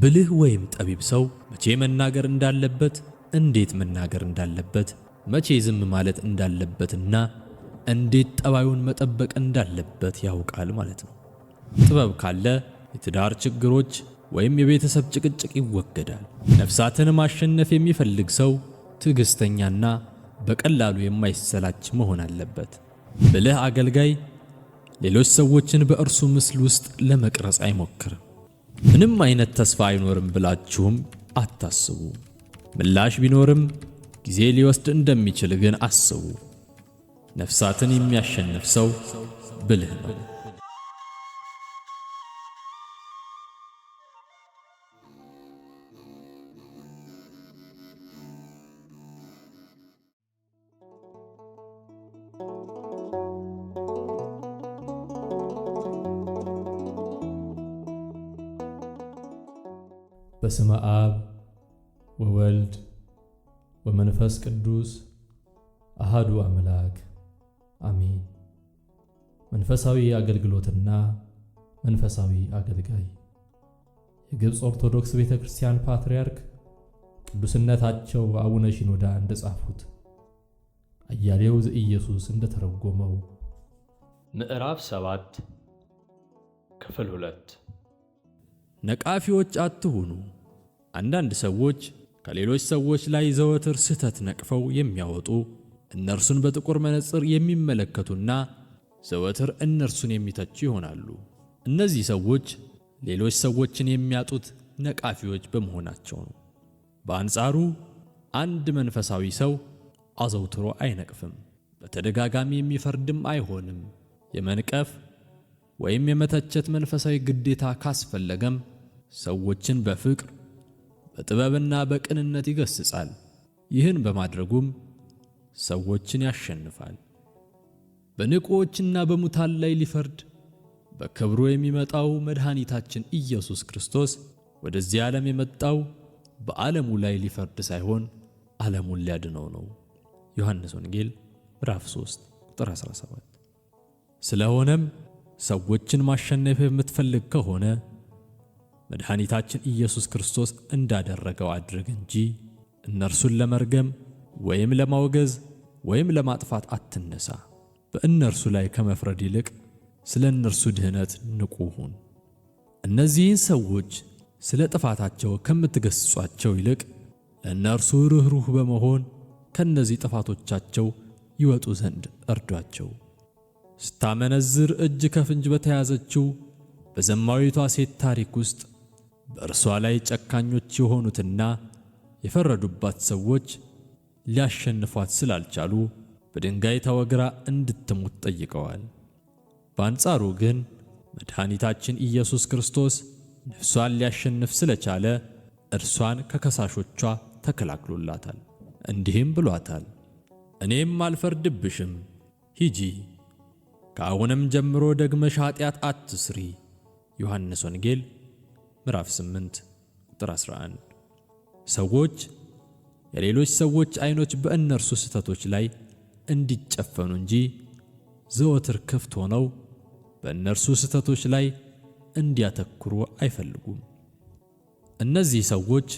ብልህ ወይም ጠቢብ ሰው መቼ መናገር እንዳለበት፣ እንዴት መናገር እንዳለበት፣ መቼ ዝም ማለት እንዳለበትና እንዴት ጠባዩን መጠበቅ እንዳለበት ያውቃል ማለት ነው። ጥበብ ካለ የትዳር ችግሮች ወይም የቤተሰብ ጭቅጭቅ ይወገዳል። ነፍሳትን ማሸነፍ የሚፈልግ ሰው ትዕግስተኛና በቀላሉ የማይሰላች መሆን አለበት። ብልህ አገልጋይ ሌሎች ሰዎችን በእርሱ ምስል ውስጥ ለመቅረጽ አይሞክርም። ምንም አይነት ተስፋ አይኖርም ብላችሁም አታስቡ። ምላሽ ቢኖርም ጊዜ ሊወስድ እንደሚችል ግን አስቡ። ነፍሳትን የሚያሸንፍ ሰው ብልህ ነው። በስመ አብ ወወልድ ወመንፈስ ቅዱስ አሃዱ አምላክ አሜን። መንፈሳዊ አገልግሎትና መንፈሳዊ አገልጋይ የግብፅ ኦርቶዶክስ ቤተክርስቲያን ፓትርያርክ ቅዱስነታቸው አቡነ ሺኖዳ እንደጻፉት አያሌው ዘኢየሱስ እንደተረጎመው ምዕራፍ 7 ክፍል 2 ነቃፊዎች አትሁኑ። አንዳንድ ሰዎች ከሌሎች ሰዎች ላይ ዘወትር ስህተት ነቅፈው የሚያወጡ፣ እነርሱን በጥቁር መነጽር የሚመለከቱና ዘወትር እነርሱን የሚተቹ ይሆናሉ። እነዚህ ሰዎች ሌሎች ሰዎችን የሚያጡት ነቃፊዎች በመሆናቸው ነው። በአንጻሩ አንድ መንፈሳዊ ሰው አዘውትሮ አይነቅፍም፣ በተደጋጋሚ የሚፈርድም አይሆንም። የመንቀፍ ወይም የመተቸት መንፈሳዊ ግዴታ ካስፈለገም ሰዎችን በፍቅር በጥበብና በቅንነት ይገስጻል። ይህን በማድረጉም ሰዎችን ያሸንፋል። በንቁዎችና በሙታን ላይ ሊፈርድ በክብሩ የሚመጣው መድኃኒታችን ኢየሱስ ክርስቶስ ወደዚህ ዓለም የመጣው በዓለሙ ላይ ሊፈርድ ሳይሆን ዓለሙን ሊያድነው ነው። ዮሐንስ ወንጌል ምዕራፍ 3 ቁጥር 17። ስለሆነም ሰዎችን ማሸነፍ የምትፈልግ ከሆነ መድኃኒታችን ኢየሱስ ክርስቶስ እንዳደረገው አድርግ እንጂ እነርሱን ለመርገም ወይም ለማውገዝ ወይም ለማጥፋት አትነሳ። በእነርሱ ላይ ከመፍረድ ይልቅ ስለ እነርሱ ድህነት ንቁ ሁን። እነዚህን ሰዎች ስለ ጥፋታቸው ከምትገስጿቸው ይልቅ ለእነርሱ ርኅሩህ በመሆን ከነዚህ ጥፋቶቻቸው ይወጡ ዘንድ እርዷቸው። ስታመነዝር እጅ ከፍንጅ በተያዘችው በዘማዊቷ ሴት ታሪክ ውስጥ በእርሷ ላይ ጨካኞች የሆኑትና የፈረዱባት ሰዎች ሊያሸንፏት ስላልቻሉ በድንጋይ ተወግራ እንድትሞት ጠይቀዋል። በአንጻሩ ግን መድኃኒታችን ኢየሱስ ክርስቶስ ነፍሷን ሊያሸንፍ ስለቻለ እርሷን ከከሳሾቿ ተከላክሎላታል። እንዲህም ብሏታል፣ እኔም አልፈርድብሽም፣ ሂጂ፣ ከአሁንም ጀምሮ ደግመሽ ኃጢአት አትስሪ። ዮሐንስ ወንጌል ምዕራፍ 8 ቁጥር 11። ሰዎች የሌሎች ሰዎች ዓይኖች በእነርሱ ስህተቶች ላይ እንዲጨፈኑ እንጂ ዘወትር ክፍት ሆነው በእነርሱ ስህተቶች ላይ እንዲያተኩሩ አይፈልጉም። እነዚህ ሰዎች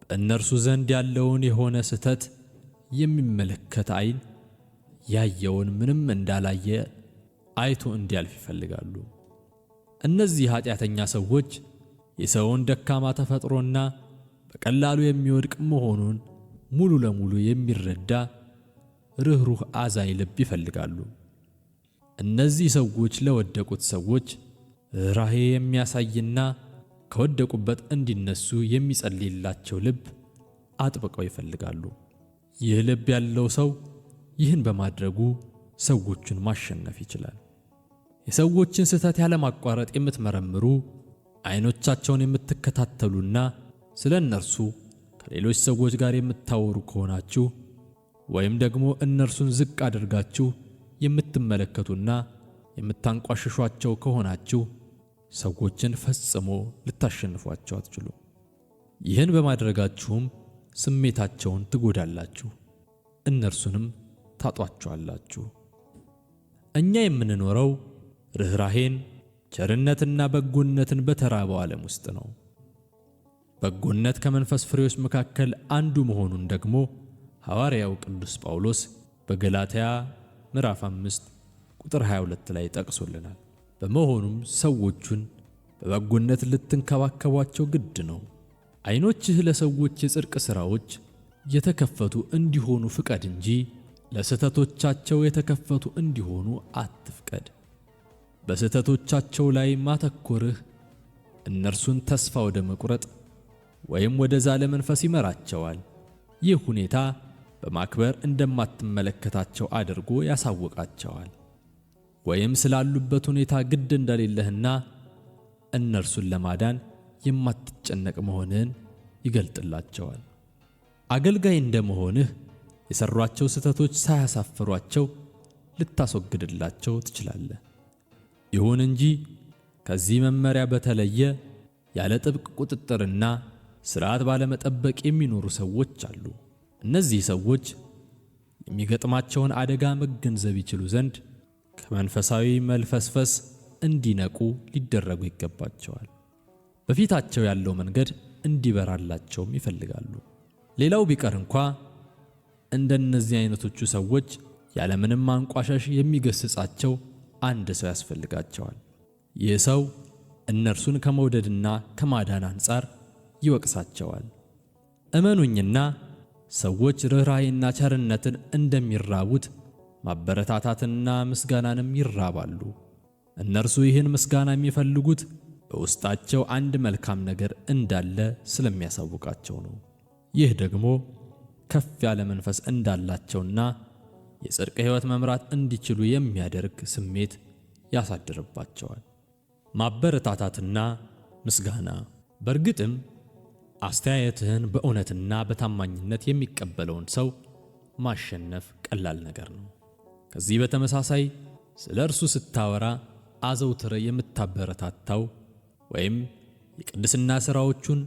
በእነርሱ ዘንድ ያለውን የሆነ ስህተት የሚመለከት ዓይን ያየውን ምንም እንዳላየ አይቶ እንዲያልፍ ይፈልጋሉ። እነዚህ ኃጢአተኛ ሰዎች የሰውን ደካማ ተፈጥሮና በቀላሉ የሚወድቅ መሆኑን ሙሉ ለሙሉ የሚረዳ ርኅሩህ አዛኝ ልብ ይፈልጋሉ። እነዚህ ሰዎች ለወደቁት ሰዎች ርኅራኄ የሚያሳይና ከወደቁበት እንዲነሱ የሚጸልይላቸው ልብ አጥብቀው ይፈልጋሉ። ይህ ልብ ያለው ሰው ይህን በማድረጉ ሰዎችን ማሸነፍ ይችላል። የሰዎችን ስህተት ያለማቋረጥ የምትመረምሩ፣ ዓይኖቻቸውን የምትከታተሉና ስለ እነርሱ ከሌሎች ሰዎች ጋር የምታወሩ ከሆናችሁ ወይም ደግሞ እነርሱን ዝቅ አድርጋችሁ የምትመለከቱና የምታንቋሽሿቸው ከሆናችሁ ሰዎችን ፈጽሞ ልታሸንፏቸው አትችሉም። ይህን በማድረጋችሁም ስሜታቸውን ትጎዳላችሁ፣ እነርሱንም ታጧቸዋላችሁ። እኛ የምንኖረው ርኅራኄን፣ ቸርነትና በጎነትን በተራበው ዓለም ውስጥ ነው። በጎነት ከመንፈስ ፍሬዎች መካከል አንዱ መሆኑን ደግሞ ሐዋርያው ቅዱስ ጳውሎስ በገላትያ ምዕራፍ 5 ቁጥር 22 ላይ ጠቅሶልናል። በመሆኑም ሰዎቹን በበጎነት ልትንከባከቧቸው ግድ ነው። ዓይኖችህ ለሰዎች የጽድቅ ሥራዎች የተከፈቱ እንዲሆኑ ፍቀድ እንጂ ለስህተቶቻቸው የተከፈቱ እንዲሆኑ አትፍቀድ። በስህተቶቻቸው ላይ ማተኮርህ እነርሱን ተስፋ ወደ መቁረጥ ወይም ወደ ዛለ መንፈስ ይመራቸዋል። ይህ ሁኔታ በማክበር እንደማትመለከታቸው አድርጎ ያሳውቃቸዋል። ወይም ስላሉበት ሁኔታ ግድ እንደሌለህና እነርሱን ለማዳን የማትጨነቅ መሆንህን ይገልጥላቸዋል። አገልጋይ እንደመሆንህ የሰሯቸው ስህተቶች ሳያሳፍሯቸው ልታስወግድላቸው ትችላለህ። ይሁን እንጂ ከዚህ መመሪያ በተለየ ያለ ጥብቅ ቁጥጥርና ሥርዓት ባለመጠበቅ የሚኖሩ ሰዎች አሉ። እነዚህ ሰዎች የሚገጥማቸውን አደጋ መገንዘብ ይችሉ ዘንድ ከመንፈሳዊ መልፈስፈስ እንዲነቁ ሊደረጉ ይገባቸዋል። በፊታቸው ያለው መንገድ እንዲበራላቸውም ይፈልጋሉ። ሌላው ቢቀር እንኳ እንደነዚህ አይነቶቹ ሰዎች ያለምንም ማንቋሸሽ የሚገስጻቸው አንድ ሰው ያስፈልጋቸዋል። ይህ ሰው እነርሱን ከመውደድና ከማዳን አንጻር ይወቅሳቸዋል። እመኑኝና ሰዎች ርኅራኄና ቸርነትን እንደሚራቡት ማበረታታትና ምስጋናንም ይራባሉ። እነርሱ ይህን ምስጋና የሚፈልጉት በውስጣቸው አንድ መልካም ነገር እንዳለ ስለሚያሳውቃቸው ነው። ይህ ደግሞ ከፍ ያለ መንፈስ እንዳላቸውና የጽድቅ ሕይወት መምራት እንዲችሉ የሚያደርግ ስሜት ያሳድርባቸዋል። ማበረታታትና ምስጋና በእርግጥም አስተያየትህን በእውነትና በታማኝነት የሚቀበለውን ሰው ማሸነፍ ቀላል ነገር ነው። ከዚህ በተመሳሳይ ስለ እርሱ ስታወራ አዘውትረ የምታበረታታው ወይም የቅድስና ሥራዎቹን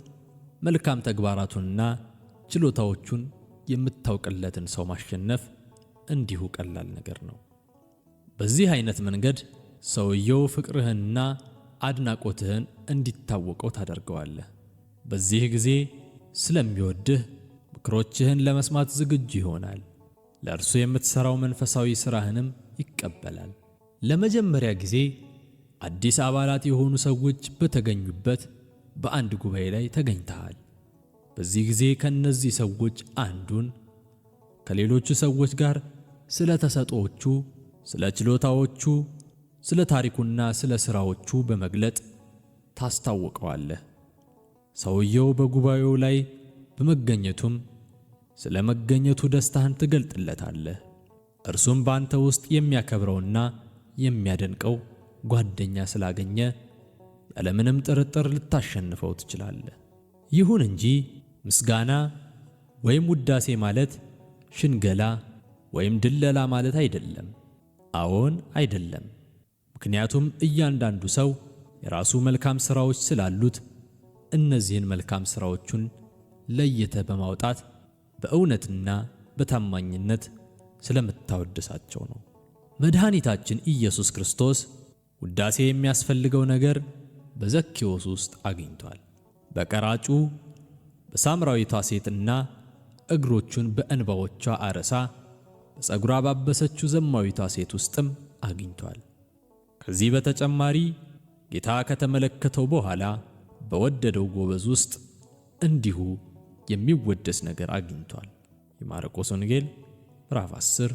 መልካም ተግባራቱንና ችሎታዎቹን የምታውቅለትን ሰው ማሸነፍ እንዲሁ ቀላል ነገር ነው። በዚህ አይነት መንገድ ሰውየው ፍቅርህንና አድናቆትህን እንዲታወቀው ታደርገዋለህ። በዚህ ጊዜ ስለሚወድህ ምክሮችህን ለመስማት ዝግጁ ይሆናል። ለእርሱ የምትሠራው መንፈሳዊ ሥራህንም ይቀበላል። ለመጀመሪያ ጊዜ አዲስ አባላት የሆኑ ሰዎች በተገኙበት በአንድ ጉባኤ ላይ ተገኝተሃል። በዚህ ጊዜ ከእነዚህ ሰዎች አንዱን ከሌሎቹ ሰዎች ጋር ስለ ተሰጥኦዎቹ፣ ስለ ችሎታዎቹ፣ ስለ ታሪኩና ስለ ሥራዎቹ በመግለጥ ታስታውቀዋለህ። ሰውየው በጉባኤው ላይ በመገኘቱም ስለ መገኘቱ ደስታህን ትገልጥለታለህ። እርሱም በአንተ ውስጥ የሚያከብረውና የሚያደንቀው ጓደኛ ስላገኘ ያለምንም ጥርጥር ልታሸንፈው ትችላለህ። ይሁን እንጂ ምስጋና ወይም ውዳሴ ማለት ሽንገላ ወይም ድለላ ማለት አይደለም። አዎን አይደለም። ምክንያቱም እያንዳንዱ ሰው የራሱ መልካም ሥራዎች ስላሉት እነዚህን መልካም ሥራዎቹን ለይተህ በማውጣት በእውነትና በታማኝነት ስለምታወድሳቸው ነው። መድኃኒታችን ኢየሱስ ክርስቶስ ውዳሴ የሚያስፈልገው ነገር በዘኬዎስ ውስጥ አግኝቷል። በቀራጩ በሳምራዊቷ ሴትና እግሮቹን በእንባዎቿ አረሳ በፀጉሯ ባበሰችው ዘማዊቷ ሴት ውስጥም አግኝቷል። ከዚህ በተጨማሪ ጌታ ከተመለከተው በኋላ በወደደው ጎበዝ ውስጥ እንዲሁ የሚወደስ ነገር አግኝቷል። የማርቆስ ወንጌል ምዕራፍ 10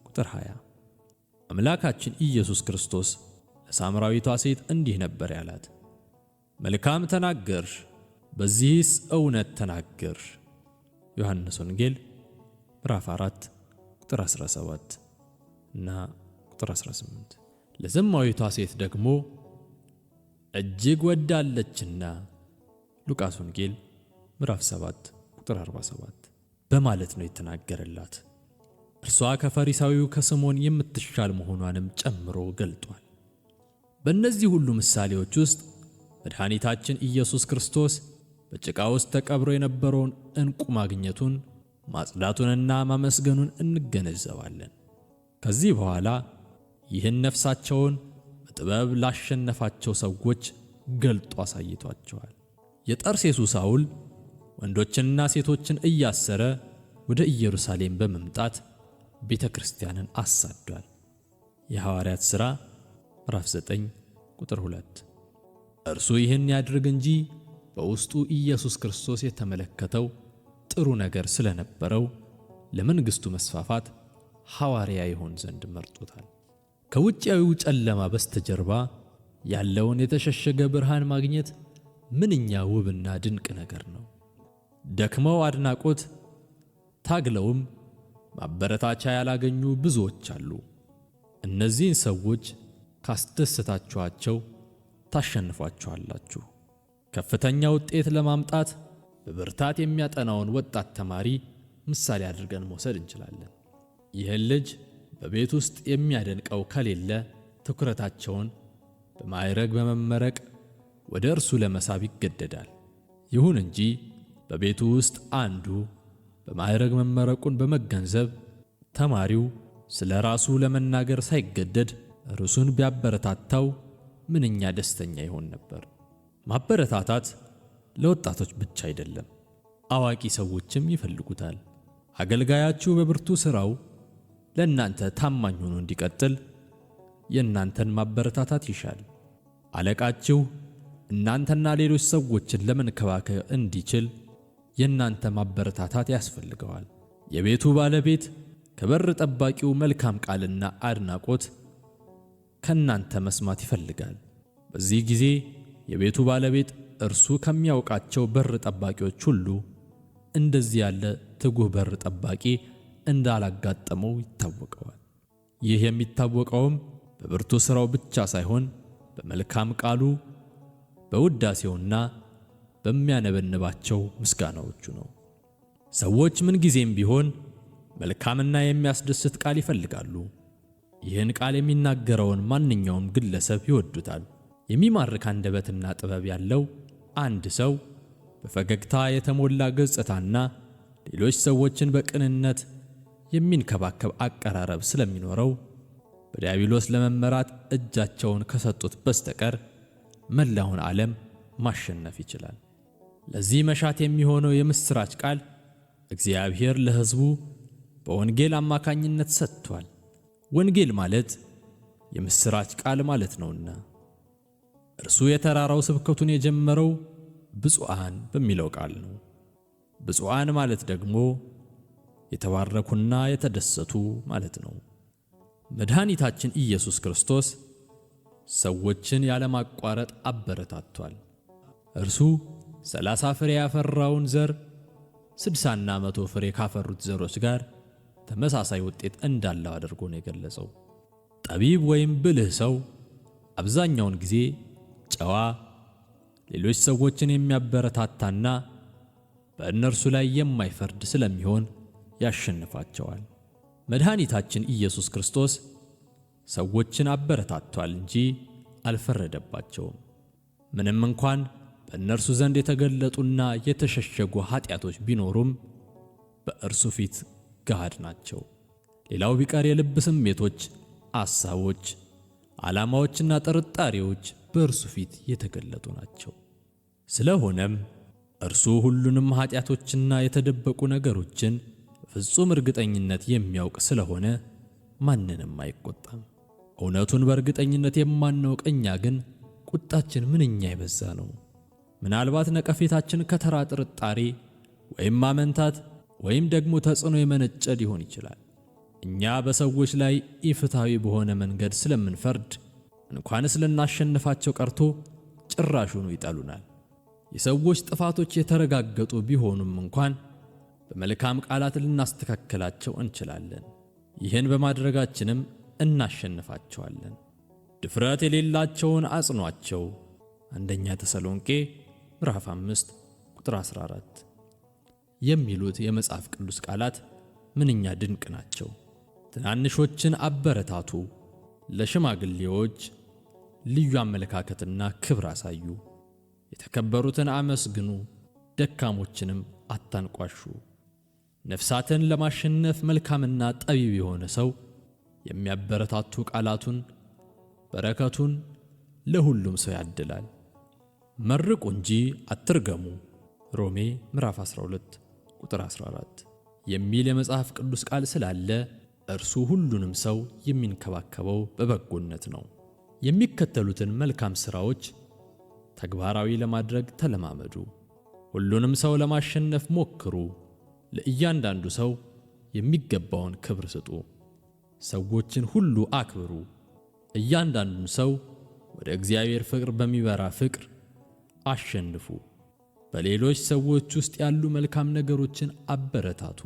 ቁጥር 20። አምላካችን ኢየሱስ ክርስቶስ ለሳምራዊቷ ሴት እንዲህ ነበር ያላት፣ መልካም ተናገርሽ፣ በዚህስ እውነት ተናገርሽ። ዮሐንስ ወንጌል ምዕራፍ 4 ቁጥር 17 እና ቁጥር 18። ለዘማዊቷ ሴት ደግሞ እጅግ ወዳለችና ሉቃስ ወንጌል ምዕራፍ 7 ቁጥር 47 በማለት ነው የተናገረላት። እርሷ ከፈሪሳዊው ከስምዖን የምትሻል መሆኗንም ጨምሮ ገልጧል። በእነዚህ ሁሉ ምሳሌዎች ውስጥ መድኃኒታችን ኢየሱስ ክርስቶስ በጭቃ ውስጥ ተቀብሮ የነበረውን ዕንቁ ማግኘቱን፣ ማጽዳቱንና ማመስገኑን እንገነዘባለን። ከዚህ በኋላ ይህን ነፍሳቸውን በጥበብ ላሸነፋቸው ሰዎች ገልጦ አሳይቷቸዋል። የጠርሴሱ ሳውል ወንዶችንና ሴቶችን እያሰረ ወደ ኢየሩሳሌም በመምጣት ቤተ ክርስቲያንን አሳዷል። የሐዋርያት ሥራ ምዕራፍ 9 ቁጥር 2። እርሱ ይህን ያድርግ እንጂ በውስጡ ኢየሱስ ክርስቶስ የተመለከተው ጥሩ ነገር ስለነበረው ለመንግሥቱ መስፋፋት ሐዋርያ ይሆን ዘንድ መርጦታል። ከውጫዊው ጨለማ በስተጀርባ ያለውን የተሸሸገ ብርሃን ማግኘት ምንኛ ውብና ድንቅ ነገር ነው! ደክመው አድናቆት፣ ታግለውም ማበረታቻ ያላገኙ ብዙዎች አሉ። እነዚህን ሰዎች ካስደሰታችኋቸው ታሸንፏቸዋላችሁ። ከፍተኛ ውጤት ለማምጣት በብርታት የሚያጠናውን ወጣት ተማሪ ምሳሌ አድርገን መውሰድ እንችላለን። ይህን ልጅ በቤት ውስጥ የሚያደንቀው ከሌለ ትኩረታቸውን በማዕረግ በመመረቅ ወደ እርሱ ለመሳብ ይገደዳል። ይሁን እንጂ በቤቱ ውስጥ አንዱ በማዕረግ መመረቁን በመገንዘብ ተማሪው ስለ ራሱ ለመናገር ሳይገደድ ርዕሱን ቢያበረታታው ምንኛ ደስተኛ ይሆን ነበር። ማበረታታት ለወጣቶች ብቻ አይደለም፣ አዋቂ ሰዎችም ይፈልጉታል። አገልጋያችሁ በብርቱ ሥራው ለእናንተ ታማኝ ሆኖ እንዲቀጥል የእናንተን ማበረታታት ይሻል። አለቃችሁ እናንተና ሌሎች ሰዎችን ለመንከባከብ እንዲችል የእናንተ ማበረታታት ያስፈልገዋል። የቤቱ ባለቤት ከበር ጠባቂው መልካም ቃልና አድናቆት ከእናንተ መስማት ይፈልጋል። በዚህ ጊዜ የቤቱ ባለቤት እርሱ ከሚያውቃቸው በር ጠባቂዎች ሁሉ እንደዚህ ያለ ትጉህ በር ጠባቂ እንዳላጋጠመው ይታወቀዋል። ይህ የሚታወቀውም በብርቱ ሥራው ብቻ ሳይሆን በመልካም ቃሉ፣ በውዳሴውና በሚያነበንባቸው ምስጋናዎቹ ነው። ሰዎች ምንጊዜም ቢሆን መልካምና የሚያስደስት ቃል ይፈልጋሉ። ይህን ቃል የሚናገረውን ማንኛውም ግለሰብ ይወዱታል። የሚማርክ አንደበትና ጥበብ ያለው አንድ ሰው በፈገግታ የተሞላ ገጽታና ሌሎች ሰዎችን በቅንነት የሚንከባከብ አቀራረብ ስለሚኖረው በዲያብሎስ ለመመራት እጃቸውን ከሰጡት በስተቀር መላውን ዓለም ማሸነፍ ይችላል። ለዚህ መሻት የሚሆነው የምሥራች ቃል እግዚአብሔር ለሕዝቡ በወንጌል አማካኝነት ሰጥቷል። ወንጌል ማለት የምሥራች ቃል ማለት ነውና እርሱ የተራራው ስብከቱን የጀመረው ብፁዓን በሚለው ቃል ነው። ብፁዓን ማለት ደግሞ የተባረኩና የተደሰቱ ማለት ነው። መድኃኒታችን ኢየሱስ ክርስቶስ ሰዎችን ያለማቋረጥ አበረታቷል። እርሱ 30 ፍሬ ያፈራውን ዘር 60ና 100 ፍሬ ካፈሩት ዘሮች ጋር ተመሳሳይ ውጤት እንዳለው አድርጎ ነው የገለጸው። ጠቢብ ወይም ብልህ ሰው አብዛኛውን ጊዜ ጨዋ፣ ሌሎች ሰዎችን የሚያበረታታና በእነርሱ ላይ የማይፈርድ ስለሚሆን ያሸንፋቸዋል። መድኃኒታችን ኢየሱስ ክርስቶስ ሰዎችን አበረታቷል እንጂ አልፈረደባቸውም። ምንም እንኳን በእነርሱ ዘንድ የተገለጡና የተሸሸጉ ኃጢአቶች ቢኖሩም በእርሱ ፊት ገሃድ ናቸው። ሌላው ቢቀር የልብ ስሜቶች፣ አሳቦች፣ ዓላማዎችና ጥርጣሬዎች በእርሱ ፊት የተገለጡ ናቸው። ስለሆነም እርሱ ሁሉንም ኃጢአቶችና የተደበቁ ነገሮችን በፍጹም እርግጠኝነት የሚያውቅ ስለሆነ ማንንም አይቆጣም። እውነቱን በእርግጠኝነት የማናውቅ እኛ ግን ቁጣችን ምንኛ የበዛ ነው። ምናልባት ነቀፌታችን ከተራ ጥርጣሬ ወይም ማመንታት ወይም ደግሞ ተጽዕኖ የመነጨ ሊሆን ይችላል። እኛ በሰዎች ላይ ኢፍትሐዊ በሆነ መንገድ ስለምንፈርድ እንኳንስ ልናሸንፋቸው ቀርቶ ጭራሹኑ ይጠሉናል። የሰዎች ጥፋቶች የተረጋገጡ ቢሆኑም እንኳን በመልካም ቃላት ልናስተካክላቸው እንችላለን። ይህን በማድረጋችንም እናሸንፋቸዋለን። ድፍረት የሌላቸውን አጽኗቸው። አንደኛ ተሰሎንቄ ምዕራፍ 5 ቁጥር 14 የሚሉት የመጽሐፍ ቅዱስ ቃላት ምንኛ ድንቅ ናቸው። ትናንሾችን አበረታቱ፣ ለሽማግሌዎች ልዩ አመለካከትና ክብር አሳዩ፣ የተከበሩትን አመስግኑ፣ ደካሞችንም አታንቋሹ። ነፍሳትን ለማሸነፍ መልካምና ጠቢብ የሆነ ሰው የሚያበረታቱ ቃላቱን፣ በረከቱን ለሁሉም ሰው ያድላል። መርቁ እንጂ አትርገሙ፣ ሮሜ ምዕራፍ 12 ቁጥር 14 የሚል የመጽሐፍ ቅዱስ ቃል ስላለ እርሱ ሁሉንም ሰው የሚንከባከበው በበጎነት ነው። የሚከተሉትን መልካም ሥራዎች ተግባራዊ ለማድረግ ተለማመዱ። ሁሉንም ሰው ለማሸነፍ ሞክሩ። ለእያንዳንዱ ሰው የሚገባውን ክብር ስጡ። ሰዎችን ሁሉ አክብሩ። እያንዳንዱን ሰው ወደ እግዚአብሔር ፍቅር በሚበራ ፍቅር አሸንፉ። በሌሎች ሰዎች ውስጥ ያሉ መልካም ነገሮችን አበረታቱ።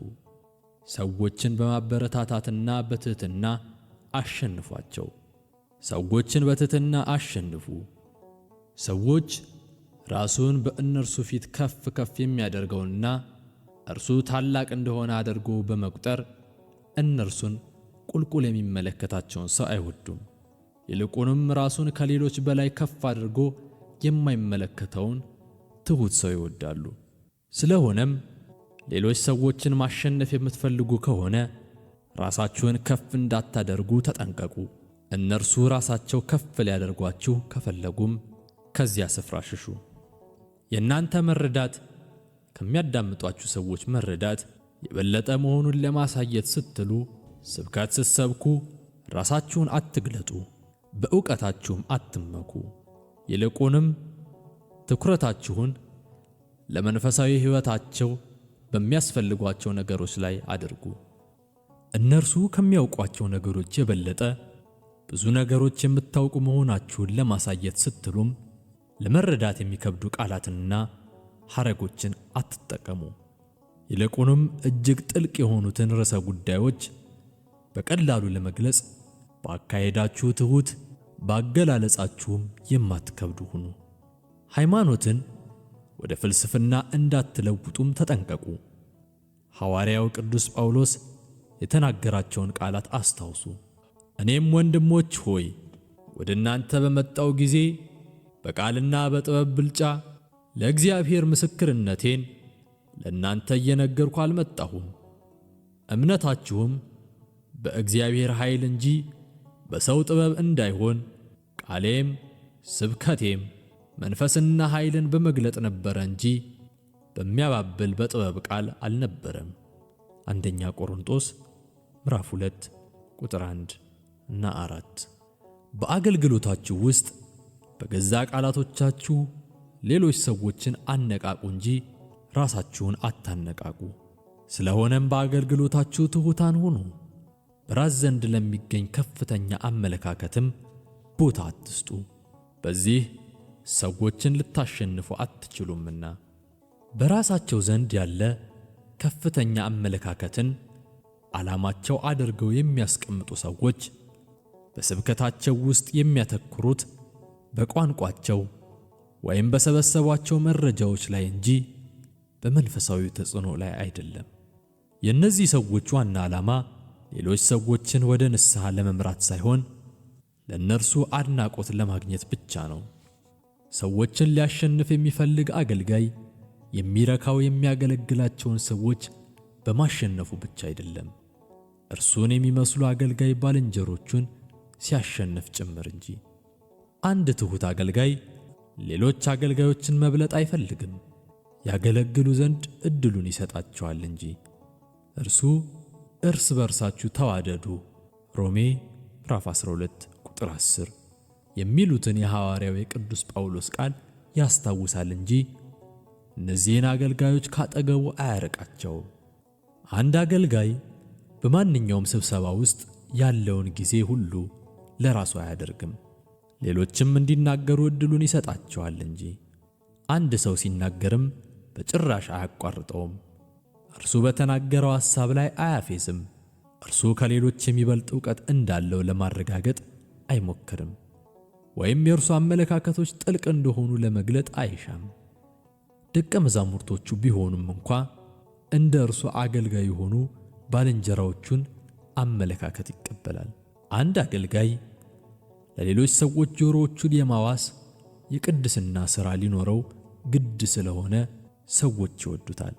ሰዎችን በማበረታታትና በትህትና አሸንፏቸው። ሰዎችን በትህትና አሸንፉ። ሰዎች ራሱን በእነርሱ ፊት ከፍ ከፍ የሚያደርገውና እርሱ ታላቅ እንደሆነ አድርጎ በመቁጠር እነርሱን ቁልቁል የሚመለከታቸውን ሰው አይወዱም። ይልቁንም ራሱን ከሌሎች በላይ ከፍ አድርጎ የማይመለከተውን ትሑት ሰው ይወዳሉ። ስለሆነም ሌሎች ሰዎችን ማሸነፍ የምትፈልጉ ከሆነ ራሳችሁን ከፍ እንዳታደርጉ ተጠንቀቁ። እነርሱ ራሳቸው ከፍ ሊያደርጓችሁ ከፈለጉም ከዚያ ስፍራ ሽሹ። የእናንተ መረዳት ከሚያዳምጧችሁ ሰዎች መረዳት የበለጠ መሆኑን ለማሳየት ስትሉ ስብከት ስትሰብኩ ራሳችሁን አትግለጡ፣ በእውቀታችሁም አትመኩ። ይልቁንም ትኩረታችሁን ለመንፈሳዊ ሕይወታቸው በሚያስፈልጓቸው ነገሮች ላይ አድርጉ። እነርሱ ከሚያውቋቸው ነገሮች የበለጠ ብዙ ነገሮች የምታውቁ መሆናችሁን ለማሳየት ስትሉም ለመረዳት የሚከብዱ ቃላትንና ሐረጎችን አትጠቀሙ። ይልቁንም እጅግ ጥልቅ የሆኑትን ርዕሰ ጉዳዮች በቀላሉ ለመግለጽ በአካሄዳችሁ ትሑት፣ በአገላለጻችሁም የማትከብዱ ሁኑ። ሃይማኖትን ወደ ፍልስፍና እንዳትለውጡም ተጠንቀቁ። ሐዋርያው ቅዱስ ጳውሎስ የተናገራቸውን ቃላት አስታውሱ። እኔም ወንድሞች ሆይ ወደ እናንተ በመጣው ጊዜ በቃልና በጥበብ ብልጫ ለእግዚአብሔር ምስክርነቴን ለእናንተ እየነገርኩ አልመጣሁም። እምነታችሁም በእግዚአብሔር ኃይል እንጂ በሰው ጥበብ እንዳይሆን ቃሌም ስብከቴም መንፈስና ኃይልን በመግለጥ ነበረ እንጂ በሚያባብል በጥበብ ቃል አልነበረም። አንደኛ ቆሮንቶስ ምዕራፍ 2 ቁጥር 1 እና 4። በአገልግሎታችሁ ውስጥ በገዛ ቃላቶቻችሁ ሌሎች ሰዎችን አነቃቁ እንጂ ራሳችሁን አታነቃቁ። ስለሆነም በአገልግሎታችሁ ትሑታን ሁኑ። በራስ ዘንድ ለሚገኝ ከፍተኛ አመለካከትም ቦታ አትስጡ። በዚህ ሰዎችን ልታሸንፉ አትችሉምና። በራሳቸው ዘንድ ያለ ከፍተኛ አመለካከትን ዓላማቸው አድርገው የሚያስቀምጡ ሰዎች በስብከታቸው ውስጥ የሚያተኩሩት በቋንቋቸው ወይም በሰበሰቧቸው መረጃዎች ላይ እንጂ በመንፈሳዊ ተጽዕኖ ላይ አይደለም። የእነዚህ ሰዎች ዋና ዓላማ ሌሎች ሰዎችን ወደ ንስሐ ለመምራት ሳይሆን ለእነርሱ አድናቆት ለማግኘት ብቻ ነው። ሰዎችን ሊያሸንፍ የሚፈልግ አገልጋይ የሚረካው የሚያገለግላቸውን ሰዎች በማሸነፉ ብቻ አይደለም፣ እርሱን የሚመስሉ አገልጋይ ባልንጀሮቹን ሲያሸንፍ ጭምር እንጂ። አንድ ትሑት አገልጋይ ሌሎች አገልጋዮችን መብለጥ አይፈልግም፣ ያገለግሉ ዘንድ እድሉን ይሰጣቸዋል እንጂ። እርሱ እርስ በርሳችሁ ተዋደዱ ሮሜ ምዕራፍ 12 ቁጥር 10 የሚሉትን የሐዋርያው የቅዱስ ጳውሎስ ቃል ያስታውሳል እንጂ እነዚህን አገልጋዮች ካጠገቡ አያርቃቸው። አንድ አገልጋይ በማንኛውም ስብሰባ ውስጥ ያለውን ጊዜ ሁሉ ለራሱ አያደርግም፣ ሌሎችም እንዲናገሩ እድሉን ይሰጣቸዋል እንጂ። አንድ ሰው ሲናገርም በጭራሽ አያቋርጠውም። እርሱ በተናገረው ሐሳብ ላይ አያፌዝም። እርሱ ከሌሎች የሚበልጥ ዕውቀት እንዳለው ለማረጋገጥ አይሞክርም፣ ወይም የእርሱ አመለካከቶች ጥልቅ እንደሆኑ ለመግለጥ አይሻም። ደቀ መዛሙርቶቹ ቢሆኑም እንኳ እንደ እርሱ አገልጋይ የሆኑ ባልንጀራዎቹን አመለካከት ይቀበላል። አንድ አገልጋይ ለሌሎች ሰዎች ጆሮዎቹን የማዋስ የቅድስና ሥራ ሊኖረው ግድ ስለሆነ ሰዎች ይወዱታል።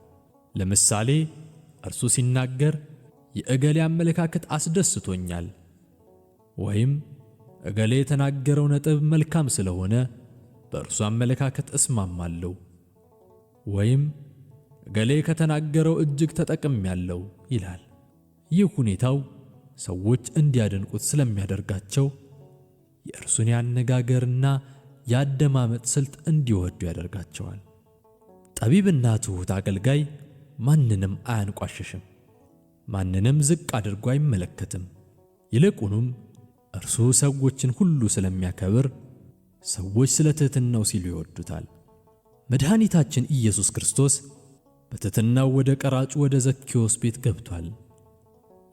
ለምሳሌ እርሱ ሲናገር የእገሌ አመለካከት አስደስቶኛል፣ ወይም እገሌ የተናገረው ነጥብ መልካም ስለሆነ በእርሱ አመለካከት እስማማለሁ፣ ወይም እገሌ ከተናገረው እጅግ ተጠቅሜያለሁ ይላል። ይህ ሁኔታው ሰዎች እንዲያደንቁት ስለሚያደርጋቸው የእርሱን ያነጋገርና ያደማመጥ ስልት እንዲወዱ ያደርጋቸዋል። ጠቢብና ትሑት አገልጋይ ማንንም አያንቋሽሽም፣ ማንንም ዝቅ አድርጎ አይመለከትም። ይልቁንም እርሱ ሰዎችን ሁሉ ስለሚያከብር ሰዎች ስለ ትሕትናው ሲሉ ይወዱታል። መድኃኒታችን ኢየሱስ ክርስቶስ በትሕትናው ወደ ቀራጩ ወደ ዘኬዎስ ቤት ገብቷል።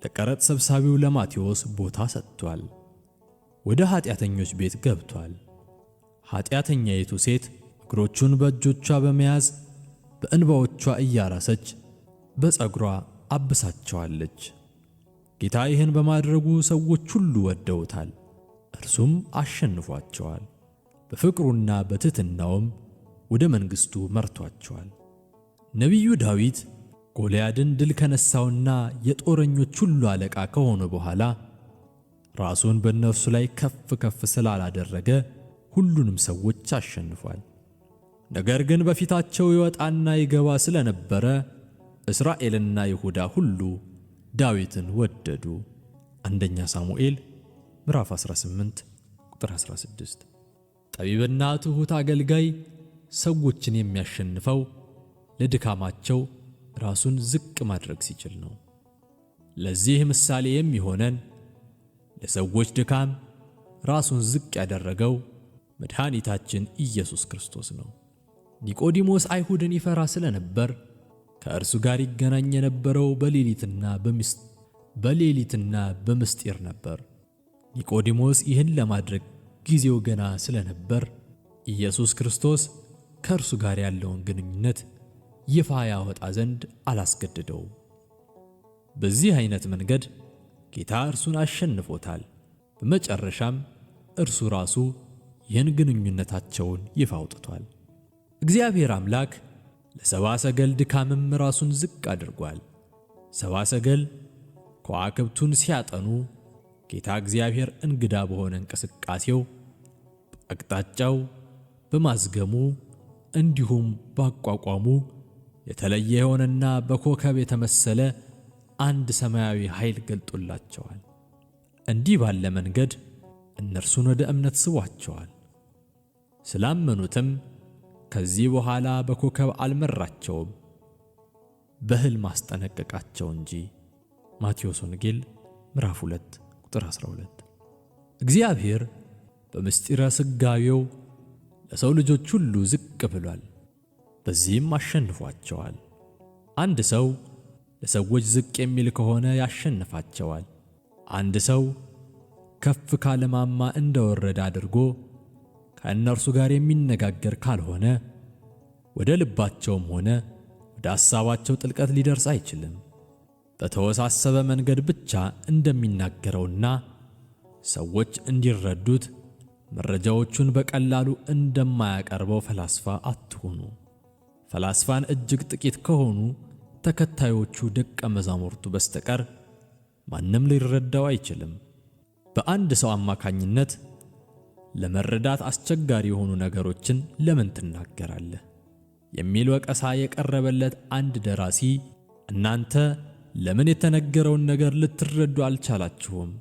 ለቀረጥ ሰብሳቢው ለማቴዎስ ቦታ ሰጥቷል። ወደ ኃጢአተኞች ቤት ገብቷል። ኃጢአተኛይቱ ሴት እግሮቹን በእጆቿ በመያዝ በእንባዎቿ እያራሰች በፀጉሯ አብሳቸዋለች። ጌታ ይህን በማድረጉ ሰዎች ሁሉ ወደውታል፣ እርሱም አሸንፏቸዋል። በፍቅሩና በትሕትናውም ወደ መንግሥቱ መርቷቸዋል። ነቢዩ ዳዊት ጎልያድን ድል ከነሳውና የጦረኞች ሁሉ አለቃ ከሆነ በኋላ ራሱን በእነርሱ ላይ ከፍ ከፍ ስላላደረገ ሁሉንም ሰዎች አሸንፏል። ነገር ግን በፊታቸው ይወጣና ይገባ ስለነበረ እስራኤልና ይሁዳ ሁሉ ዳዊትን ወደዱ። አንደኛ ሳሙኤል ምዕራፍ 18 ቁጥር 16። ጠቢብና ትሑት አገልጋይ ሰዎችን የሚያሸንፈው ለድካማቸው ራሱን ዝቅ ማድረግ ሲችል ነው። ለዚህ ምሳሌ የሚሆነን ለሰዎች ድካም ራሱን ዝቅ ያደረገው መድኃኒታችን ኢየሱስ ክርስቶስ ነው። ኒቆዲሞስ አይሁድን ይፈራ ስለነበር ከእርሱ ጋር ይገናኝ የነበረው በሌሊትና በምስጢር ነበር። ኒቆዲሞስ ይህን ለማድረግ ጊዜው ገና ስለነበር ኢየሱስ ክርስቶስ ከእርሱ ጋር ያለውን ግንኙነት ይፋ ያወጣ ዘንድ አላስገደደውም። በዚህ አይነት መንገድ ጌታ እርሱን አሸንፎታል። በመጨረሻም እርሱ ራሱ ይህን ግንኙነታቸውን ይፋ አውጥቷል። እግዚአብሔር አምላክ ለሰብአ ሰገል ድካምም ራሱን ዝቅ አድርጓል። ሰብአ ሰገል ከዋክብቱን ሲያጠኑ ጌታ እግዚአብሔር እንግዳ በሆነ እንቅስቃሴው፣ በአቅጣጫው፣ በማዝገሙ እንዲሁም ባቋቋሙ የተለየ የሆነና በኮከብ የተመሰለ አንድ ሰማያዊ ኃይል ገልጦላቸዋል። እንዲህ ባለ መንገድ እነርሱን ወደ እምነት ስቧቸዋል። ስላመኑትም ከዚህ በኋላ በኮከብ አልመራቸውም፣ በሕልም አስጠነቀቃቸው እንጂ። ማቴዎስ ወንጌል ምዕራፍ 2 ቁጥር 12። እግዚአብሔር በምስጢረ ሥጋዌው ለሰው ልጆች ሁሉ ዝቅ ብሏል፣ በዚህም አሸንፏቸዋል። አንድ ሰው ለሰዎች ዝቅ የሚል ከሆነ ያሸንፋቸዋል። አንድ ሰው ከፍ ካለ ማማ እንደወረደ አድርጎ ከእነርሱ ጋር የሚነጋገር ካልሆነ ወደ ልባቸውም ሆነ ወደ ሐሳባቸው ጥልቀት ሊደርስ አይችልም። በተወሳሰበ መንገድ ብቻ እንደሚናገረውና ሰዎች እንዲረዱት መረጃዎቹን በቀላሉ እንደማያቀርበው ፈላስፋ አትሁኑ። ፈላስፋን እጅግ ጥቂት ከሆኑ ተከታዮቹ ደቀ መዛሙርቱ በስተቀር ማንም ሊረዳው አይችልም። በአንድ ሰው አማካኝነት ለመረዳት አስቸጋሪ የሆኑ ነገሮችን ለምን ትናገራለህ የሚል ወቀሳ የቀረበለት አንድ ደራሲ እናንተ ለምን የተነገረውን ነገር ልትረዱ አልቻላችሁም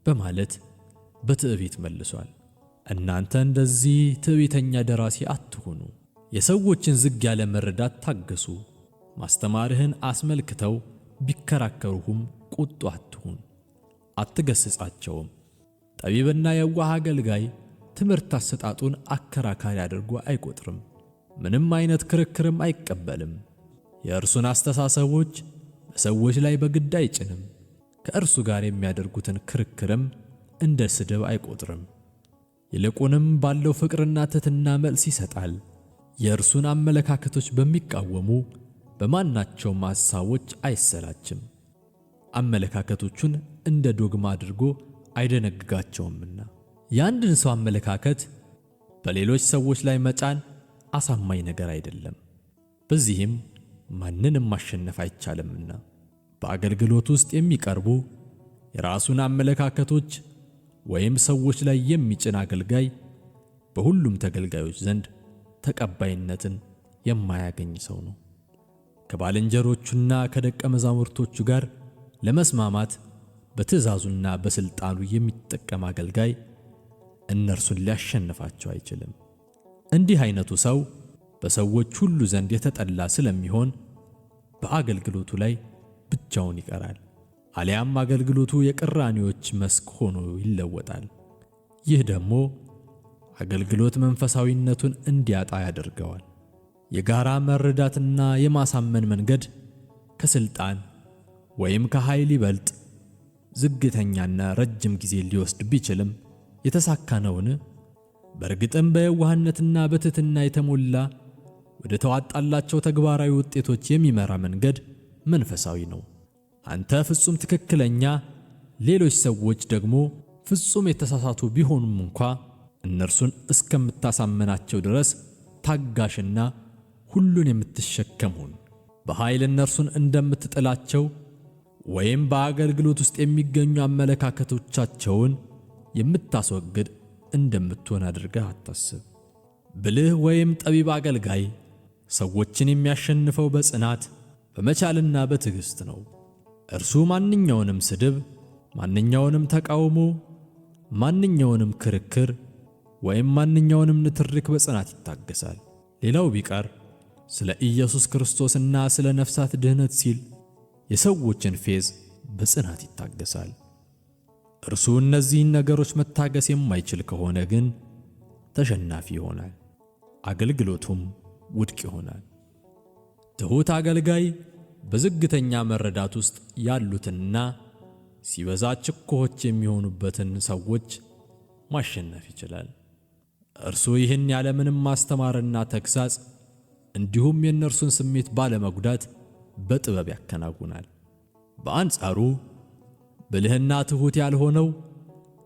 በማለት በትዕቢት መልሷል። እናንተ እንደዚህ ትዕቢተኛ ደራሲ አትሁኑ። የሰዎችን ዝግ ያለ መረዳት ታገሱ። ማስተማርህን አስመልክተው ቢከራከሩህም ቁጡ አትሁን፣ አትገስጻቸውም። ጠቢብና የዋህ አገልጋይ ትምህርት አሰጣጡን አከራካሪ አድርጎ አይቆጥርም፣ ምንም አይነት ክርክርም አይቀበልም። የእርሱን አስተሳሰቦች በሰዎች ላይ በግድ አይጭንም። ከእርሱ ጋር የሚያደርጉትን ክርክርም እንደ ስድብ አይቆጥርም። ይልቁንም ባለው ፍቅርና ትሕትና መልስ ይሰጣል። የእርሱን አመለካከቶች በሚቃወሙ በማናቸውም ሐሳቦች አይሰላችም። አመለካከቶቹን እንደ ዶግማ አድርጎ አይደነግጋቸውምና። የአንድን ሰው አመለካከት በሌሎች ሰዎች ላይ መጫን አሳማኝ ነገር አይደለም። በዚህም ማንንም ማሸነፍ አይቻልምና በአገልግሎት ውስጥ የሚቀርቡ የራሱን አመለካከቶች ወይም ሰዎች ላይ የሚጭን አገልጋይ በሁሉም ተገልጋዮች ዘንድ ተቀባይነትን የማያገኝ ሰው ነው። ከባልንጀሮቹና ከደቀ መዛሙርቶቹ ጋር ለመስማማት በትእዛዙና በሥልጣኑ የሚጠቀም አገልጋይ እነርሱን ሊያሸንፋቸው አይችልም። እንዲህ አይነቱ ሰው በሰዎች ሁሉ ዘንድ የተጠላ ስለሚሆን በአገልግሎቱ ላይ ብቻውን ይቀራል፣ አሊያም አገልግሎቱ የቅራኔዎች መስክ ሆኖ ይለወጣል። ይህ ደግሞ አገልግሎት መንፈሳዊነቱን እንዲያጣ ያደርገዋል። የጋራ መረዳትና የማሳመን መንገድ ከሥልጣን ወይም ከኃይል ይበልጥ ዝግተኛና ረጅም ጊዜ ሊወስድ ቢችልም የተሳካ ነውን? በእርግጥም በየዋህነትና በትሕትና የተሞላ ወደ ተዋጣላቸው ተግባራዊ ውጤቶች የሚመራ መንገድ መንፈሳዊ ነው። አንተ ፍጹም ትክክለኛ፣ ሌሎች ሰዎች ደግሞ ፍጹም የተሳሳቱ ቢሆኑም እንኳ እነርሱን እስከምታሳመናቸው ድረስ ታጋሽና ሁሉን የምትሸከም ሁን። በኃይል እነርሱን እንደምትጥላቸው ወይም በአገልግሎት ውስጥ የሚገኙ አመለካከቶቻቸውን የምታስወግድ እንደምትሆን አድርገህ አታስብ። ብልህ ወይም ጠቢብ አገልጋይ ሰዎችን የሚያሸንፈው በጽናት በመቻልና በትዕግሥት ነው። እርሱ ማንኛውንም ስድብ፣ ማንኛውንም ተቃውሞ፣ ማንኛውንም ክርክር ወይም ማንኛውንም ንትርክ በጽናት ይታገሳል። ሌላው ቢቀር ስለ ኢየሱስ ክርስቶስና ስለ ነፍሳት ድህነት ሲል የሰዎችን ፌዝ በጽናት ይታገሳል። እርሱ እነዚህን ነገሮች መታገስ የማይችል ከሆነ ግን ተሸናፊ ይሆናል፣ አገልግሎቱም ውድቅ ይሆናል። ትሑት አገልጋይ በዝግተኛ መረዳት ውስጥ ያሉትንና ሲበዛ ችኮች የሚሆኑበትን ሰዎች ማሸነፍ ይችላል። እርሱ ይህን ያለምንም ማስተማርና ተግሳጽ እንዲሁም የእነርሱን ስሜት ባለመጉዳት በጥበብ ያከናውናል። በአንጻሩ ብልህና ትሑት ያልሆነው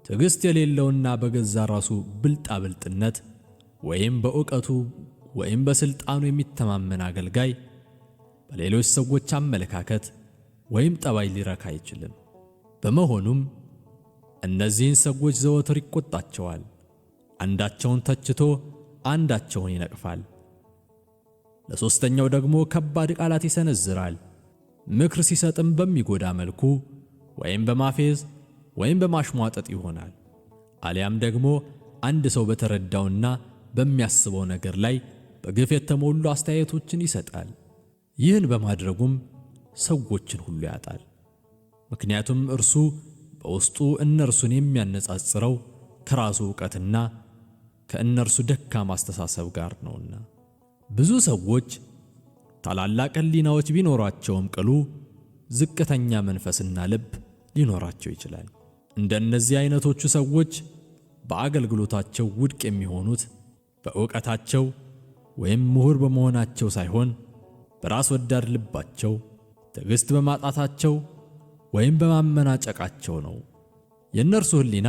ትዕግሥት የሌለውና በገዛ ራሱ ብልጣብልጥነት ወይም በእውቀቱ ወይም በሥልጣኑ የሚተማመን አገልጋይ በሌሎች ሰዎች አመለካከት ወይም ጠባይ ሊረካ አይችልም። በመሆኑም እነዚህን ሰዎች ዘወትር ይቆጣቸዋል፣ አንዳቸውን ተችቶ አንዳቸውን ይነቅፋል። ለሦስተኛው ደግሞ ከባድ ቃላት ይሰነዝራል። ምክር ሲሰጥም በሚጎዳ መልኩ ወይም በማፌዝ ወይም በማሽሟጠጥ ይሆናል። አሊያም ደግሞ አንድ ሰው በተረዳውና በሚያስበው ነገር ላይ በግፍ የተሞሉ አስተያየቶችን ይሰጣል። ይህን በማድረጉም ሰዎችን ሁሉ ያጣል። ምክንያቱም እርሱ በውስጡ እነርሱን የሚያነጻጽረው ከራሱ ዕውቀትና ከእነርሱ ደካማ አስተሳሰብ ጋር ነውና። ብዙ ሰዎች ታላላቅ ሕሊናዎች ቢኖራቸውም ቅሉ ዝቅተኛ መንፈስና ልብ ሊኖራቸው ይችላል። እንደነዚህ አይነቶቹ ሰዎች በአገልግሎታቸው ውድቅ የሚሆኑት በእውቀታቸው ወይም ምሁር በመሆናቸው ሳይሆን በራስ ወዳድ ልባቸው፣ ትዕግሥት በማጣታቸው ወይም በማመናጨቃቸው ነው። የእነርሱ ሕሊና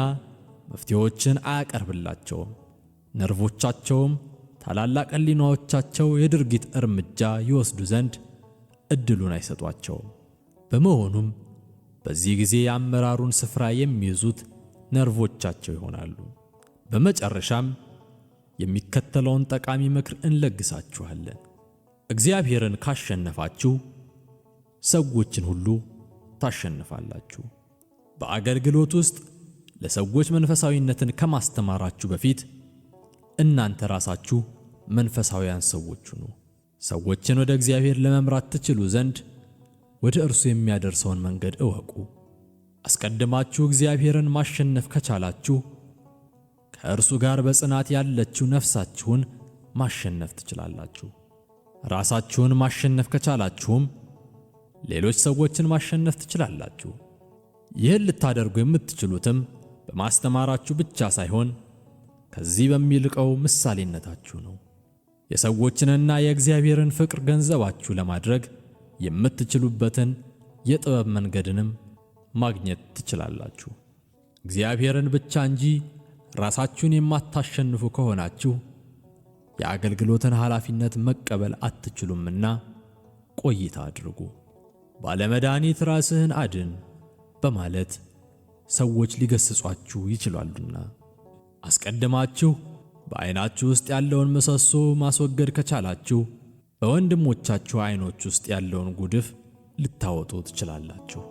መፍትሄዎችን አያቀርብላቸውም። ነርቮቻቸውም ታላላቅ ሕሊናዎቻቸው የድርጊት እርምጃ ይወስዱ ዘንድ እድሉን አይሰጧቸውም። በመሆኑም በዚህ ጊዜ የአመራሩን ስፍራ የሚይዙት ነርቮቻቸው ይሆናሉ። በመጨረሻም የሚከተለውን ጠቃሚ ምክር እንለግሳችኋለን። እግዚአብሔርን ካሸነፋችሁ ሰዎችን ሁሉ ታሸንፋላችሁ። በአገልግሎት ውስጥ ለሰዎች መንፈሳዊነትን ከማስተማራችሁ በፊት እናንተ ራሳችሁ መንፈሳውያን ሰዎች ሁኑ። ሰዎችን ወደ እግዚአብሔር ለመምራት ትችሉ ዘንድ ወደ እርሱ የሚያደርሰውን መንገድ እወቁ። አስቀድማችሁ እግዚአብሔርን ማሸነፍ ከቻላችሁ ከእርሱ ጋር በጽናት ያለችው ነፍሳችሁን ማሸነፍ ትችላላችሁ። ራሳችሁን ማሸነፍ ከቻላችሁም ሌሎች ሰዎችን ማሸነፍ ትችላላችሁ። ይህን ልታደርጉ የምትችሉትም በማስተማራችሁ ብቻ ሳይሆን ከዚህ በሚልቀው ምሳሌነታችሁ ነው። የሰዎችንና የእግዚአብሔርን ፍቅር ገንዘባችሁ ለማድረግ የምትችሉበትን የጥበብ መንገድንም ማግኘት ትችላላችሁ። እግዚአብሔርን ብቻ እንጂ ራሳችሁን የማታሸንፉ ከሆናችሁ የአገልግሎትን ኃላፊነት መቀበል አትችሉምና ቆይታ አድርጉ። ባለመድኃኒት ራስህን አድን በማለት ሰዎች ሊገስጿችሁ ይችላሉና። አስቀድማችሁ በዓይናችሁ ውስጥ ያለውን ምሰሶ ማስወገድ ከቻላችሁ በወንድሞቻችሁ ዓይኖች ውስጥ ያለውን ጉድፍ ልታወጡ ትችላላችሁ።